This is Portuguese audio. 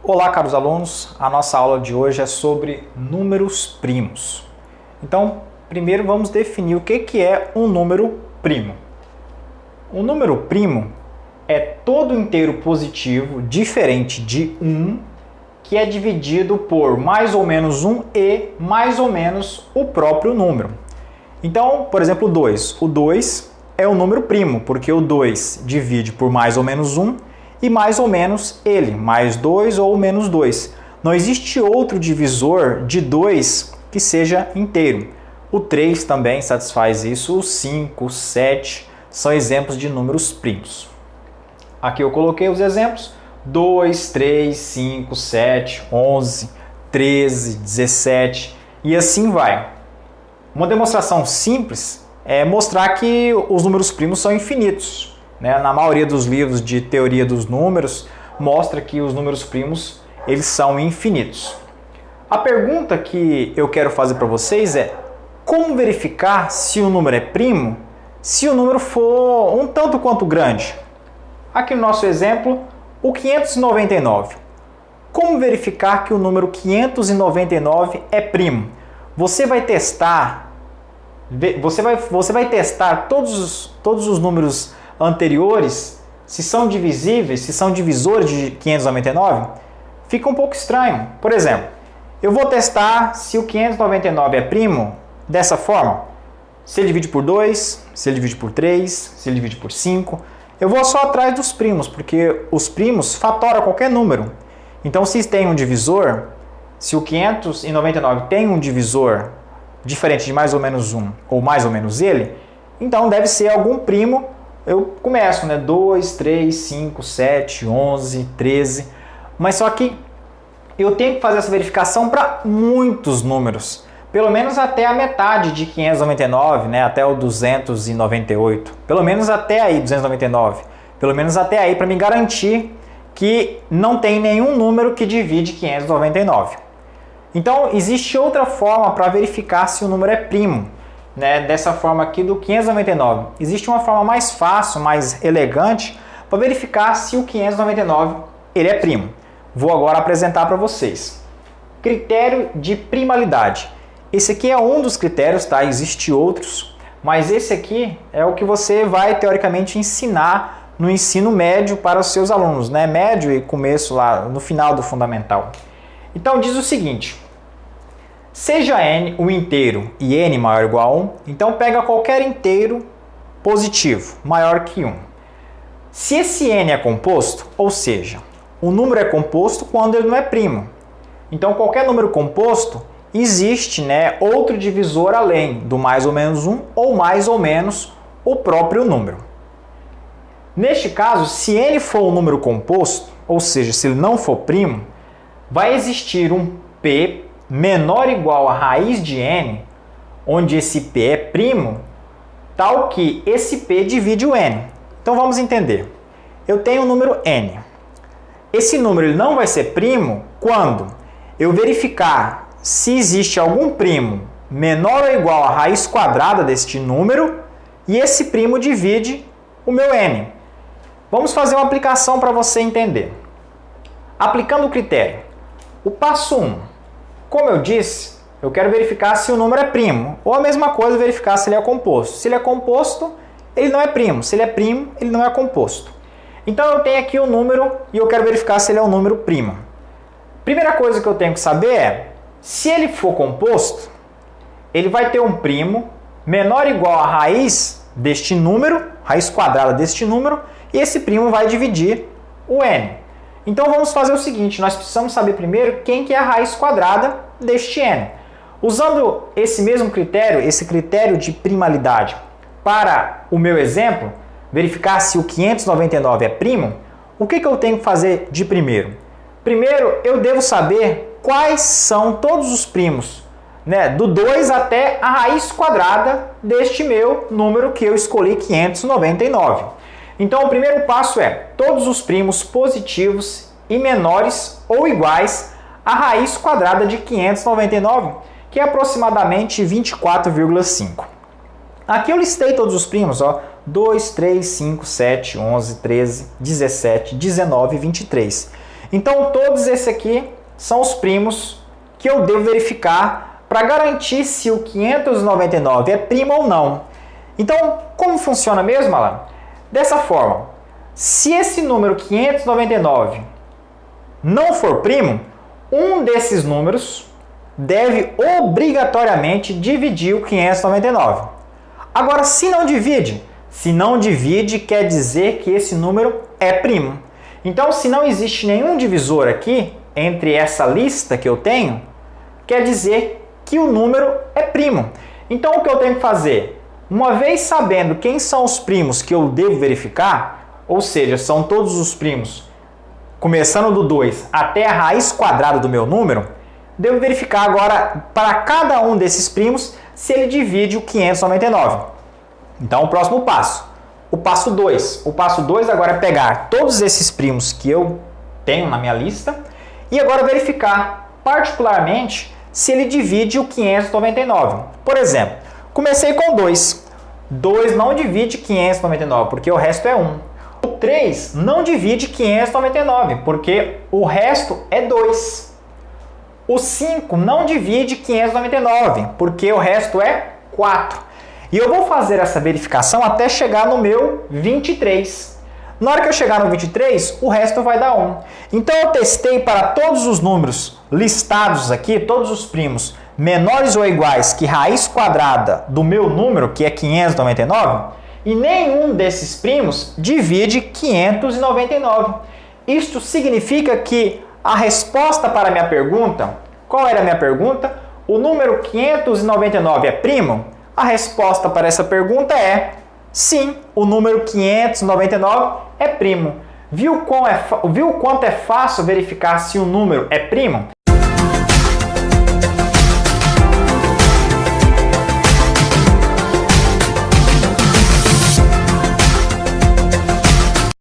Olá, caros alunos, a nossa aula de hoje é sobre números primos. Então, primeiro vamos definir o que é um número primo. Um número primo é todo inteiro positivo diferente de 1 que é dividido por mais ou menos 1 e mais ou menos o próprio número. Então, por exemplo, 2. O 2 é um número primo, porque o 2 divide por mais ou menos 1 e mais ou menos ele, mais 2 ou menos 2. Não existe outro divisor de 2 que seja inteiro. O 3 também satisfaz isso, o 5, o 7 são exemplos de números primos. Aqui eu coloquei os exemplos: 2, 3, 5, 7, 11, 13, 17 e assim vai. Uma demonstração simples é mostrar que os números primos são infinitos. Na maioria dos livros de teoria dos números, mostra que os números primos eles são infinitos. A pergunta que eu quero fazer para vocês é: como verificar se o número é primo se o número for um tanto quanto grande? Aqui no nosso exemplo, o 599. Como verificar que o número 599 é primo? Você vai testar todos os números anteriores, se são divisíveis, se são divisores de 599, fica um pouco estranho. Por exemplo, eu vou testar se o 599 é primo dessa forma. Se ele divide por 2, se ele divide por 3, se ele divide por 5. Eu vou só atrás dos primos, porque os primos fatoram qualquer número. Então, se tem um divisor, se o 599 tem um divisor diferente de mais ou menos 1 ou mais ou menos ele, então deve ser algum primo. Eu começo, 2, 3, 5, 7, 11, 13, mas só que eu tenho que fazer essa verificação para muitos números, pelo menos até a metade de 599, até o 298, pelo menos até aí, 299, pelo menos até aí, para me garantir que não tem nenhum número que divide 599. Então, existe outra forma para verificar se o número é primo. Dessa forma aqui do 599. Existe uma forma mais fácil, mais elegante para verificar se o 599 ele é primo. Vou agora apresentar para vocês. Critério de primalidade. Esse aqui é um dos critérios, tá? Existem outros, mas esse aqui é o que você vai teoricamente ensinar no ensino médio para os seus alunos, médio e começo lá no final do fundamental. Então diz o seguinte: seja n o inteiro e n maior ou igual a 1, então pega qualquer inteiro positivo maior que 1. Se esse n é composto, ou seja, o número é composto quando ele não é primo. Então qualquer número composto existe outro divisor além do mais ou menos 1 ou mais ou menos o próprio número. Neste caso, se n for um número composto, ou seja, se ele não for primo, vai existir um p menor ou igual a raiz de n, onde esse p é primo, tal que esse p divide o n. Então vamos entender. Eu tenho o número n. Esse número ele não vai ser primo quando eu verificar se existe algum primo menor ou igual a raiz quadrada deste número e esse primo divide o meu n. Vamos fazer uma aplicação para você entender. Aplicando o critério. O passo 1. Como eu disse, eu quero verificar se o número é primo. Ou a mesma coisa, verificar se ele é composto. Se ele é composto, ele não é primo. Se ele é primo, ele não é composto. Então eu tenho aqui o número e eu quero verificar se ele é um número primo. Primeira coisa que eu tenho que saber é, se ele for composto, ele vai ter um primo menor ou igual a raiz deste número, raiz quadrada deste número, e esse primo vai dividir o n. Então vamos fazer o seguinte, nós precisamos saber primeiro quem que é a raiz quadrada deste n. Usando esse mesmo critério, esse critério de primalidade, para o meu exemplo, verificar se o 599 é primo, o que eu tenho que fazer de primeiro? Primeiro, eu devo saber quais são todos os primos, do 2 até a raiz quadrada deste meu número que eu escolhi, 599. Então, o primeiro passo é todos os primos positivos e menores ou iguais à raiz quadrada de 599, que é aproximadamente 24,5. Aqui eu listei todos os primos, 2, 3, 5, 7, 11, 13, 17, 19 e 23. Então todos esses aqui são os primos que eu devo verificar para garantir se o 599 é primo ou não. Então, como funciona mesmo, Alan? Dessa forma, se esse número 599 não for primo, um desses números deve obrigatoriamente dividir o 599. Agora, se não divide, quer dizer que esse número é primo. Então, se não existe nenhum divisor aqui entre essa lista que eu tenho, quer dizer que o número é primo. Então, o que eu tenho que fazer? Uma vez sabendo quem são os primos que eu devo verificar, ou seja, são todos os primos, começando do 2 até a raiz quadrada do meu número, devo verificar agora para cada um desses primos se ele divide o 599. Então, o próximo passo. O passo 2. O passo 2 agora é pegar todos esses primos que eu tenho na minha lista e agora verificar particularmente se ele divide o 599. Por exemplo, comecei com 2. 2 não divide 599 porque o resto é 1. O 3 não divide 599 porque o resto é 2. O 5 não divide 599 porque o resto é 4. E eu vou fazer essa verificação até chegar no meu 23. Na hora que eu chegar no 23, o resto vai dar 1. Então eu testei para todos os números listados aqui, todos os primos menores ou iguais que raiz quadrada do meu número, que é 599, e nenhum desses primos divide 599. Isto significa que a resposta para a minha pergunta, qual era a minha pergunta? O número 599 é primo? A resposta para essa pergunta é sim, o número 599 é primo. Viu quanto é fácil verificar se o número é primo?